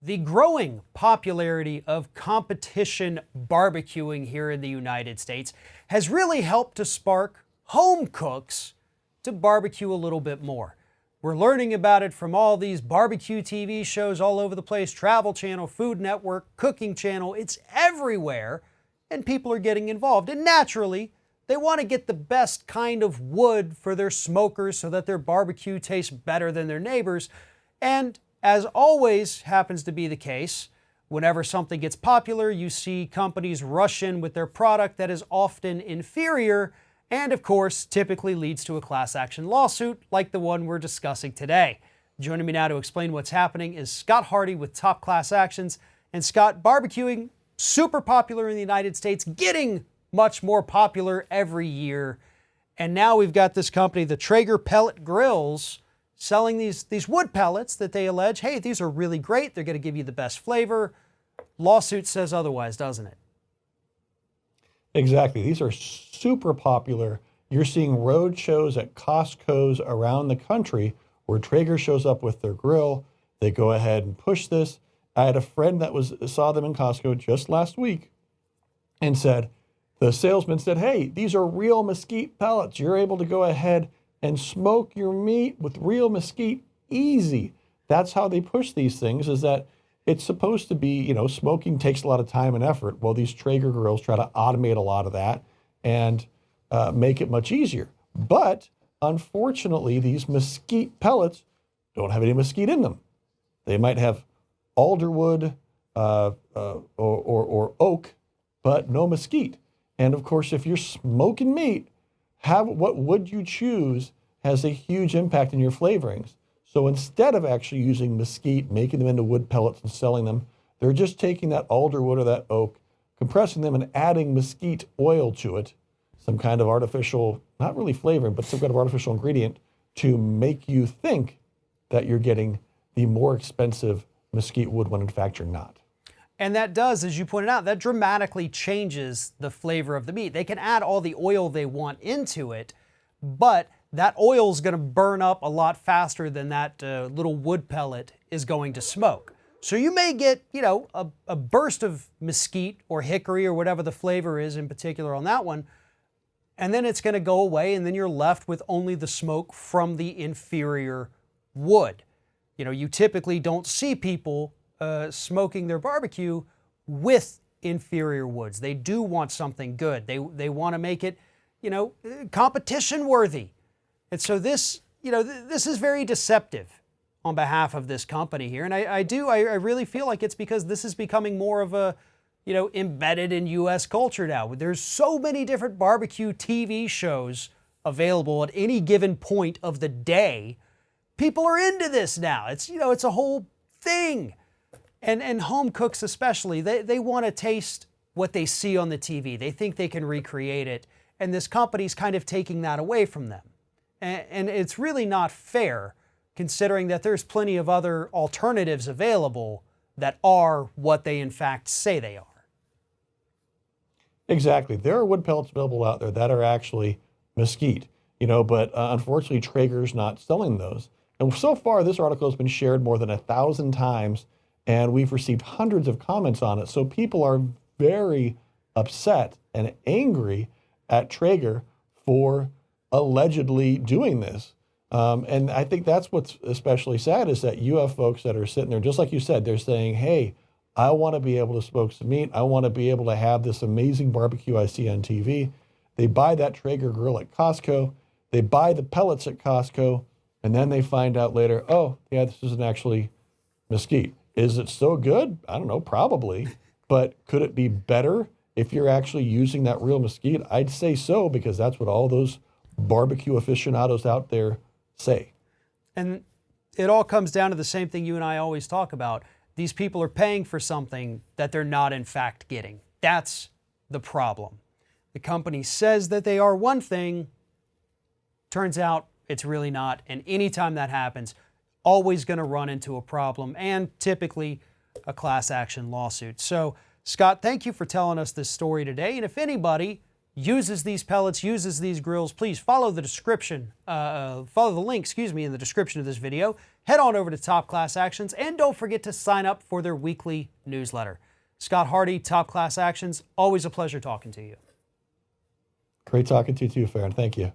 The growing popularity of competition barbecuing here in the United States has really helped to spark home cooks to barbecue a little bit more. We're learning about it from all these barbecue TV shows all over the place, Travel Channel, Food Network, Cooking Channel, it's everywhere, and people are getting involved. And naturally, they want to get the best kind of wood for their smokers so that their barbecue tastes better than their neighbors. And as always happens to be the case, whenever something gets popular, you see companies rush in with their product that is often inferior and, of course, typically leads to a class action lawsuit like the one we're discussing today. Joining me now to explain what's happening is Scott Hardy with Top Class Actions. And Scott, barbecuing, super popular in the United States, getting much more popular every year. And now we've got this company, the Traeger Pellet Grills, selling these wood pellets that they allege, hey, these are really great, they're going to give you the best flavor. Lawsuit says otherwise, doesn't it? Exactly. These are super popular. You're seeing road shows at Costco's around the country where Traeger shows up with their grill. They go ahead and push this. I had a friend that saw them in Costco just last week and said, the salesman said, hey, these are real mesquite pellets. You're able to go ahead and smoke your meat with real mesquite easy. That's how they push these things, is that it's supposed to be, smoking takes a lot of time and effort. Well, these Traeger grills try to automate a lot of that and make it much easier. But unfortunately, these mesquite pellets don't have any mesquite in them. They might have alderwood or oak, but no mesquite. And of course, if you're smoking meat, what wood you choose has a huge impact in your flavorings. So instead of actually using mesquite, making them into wood pellets and selling them, they're just taking that alderwood or that oak, compressing them and adding mesquite oil to it, some kind of artificial, not really flavoring, but some kind of artificial ingredient to make you think that you're getting the more expensive mesquite wood when in fact you're not. And that does, as you pointed out, that dramatically changes the flavor of the meat. They can add all the oil they want into it, but that oil is going to burn up a lot faster than that little wood pellet is going to smoke. So you may get, a burst of mesquite or hickory or whatever the flavor is in particular on that one, and then it's going to go away, and then you're left with only the smoke from the inferior wood. You typically don't see people smoking their barbecue with inferior woods. They do want something good. They want to make it, competition worthy. And so this is very deceptive on behalf of this company here. And I really feel like it's because this is becoming more of a, embedded in U.S. culture now. There's so many different barbecue TV shows available at any given point of the day. People are into this now. It's a whole thing. And home cooks especially, they want to taste what they see on the TV. They think they can recreate it. And this company's kind of taking that away from them. And it's really not fair, considering that there's plenty of other alternatives available that are what they in fact say they are. Exactly. There are wood pellets available out there that are actually mesquite, but unfortunately Traeger's not selling those. And so far, this article has been shared more than 1,000 times, and we've received hundreds of comments on it. So people are very upset and angry at Traeger for allegedly doing this. And I think that's what's especially sad, is that you have folks that are sitting there, just like you said, they're saying, hey, I want to be able to smoke some meat. I want to be able to have this amazing barbecue I see on TV. They buy that Traeger grill at Costco. They buy the pellets at Costco. And then they find out later, oh, yeah, this isn't actually mesquite. Is it so good? I don't know, probably. But could it be better if you're actually using that real mesquite? I'd say so, because that's what all those barbecue aficionados out there say. And it all comes down to the same thing you and I always talk about. These people are paying for something that they're not in fact getting. That's the problem. The company says that they are one thing, turns out it's really not. And anytime that happens, always going to run into a problem and typically a class action lawsuit. So, Scott, thank you for telling us this story today. And if anybody uses these pellets, uses these grills, please follow the description, follow the link, in the description of this video. head on over to Top Class Actions and don't forget to sign up for their weekly newsletter. Scott Hardy, Top Class Actions, always a pleasure talking to you. Great talking to you too, Farron. Thank you.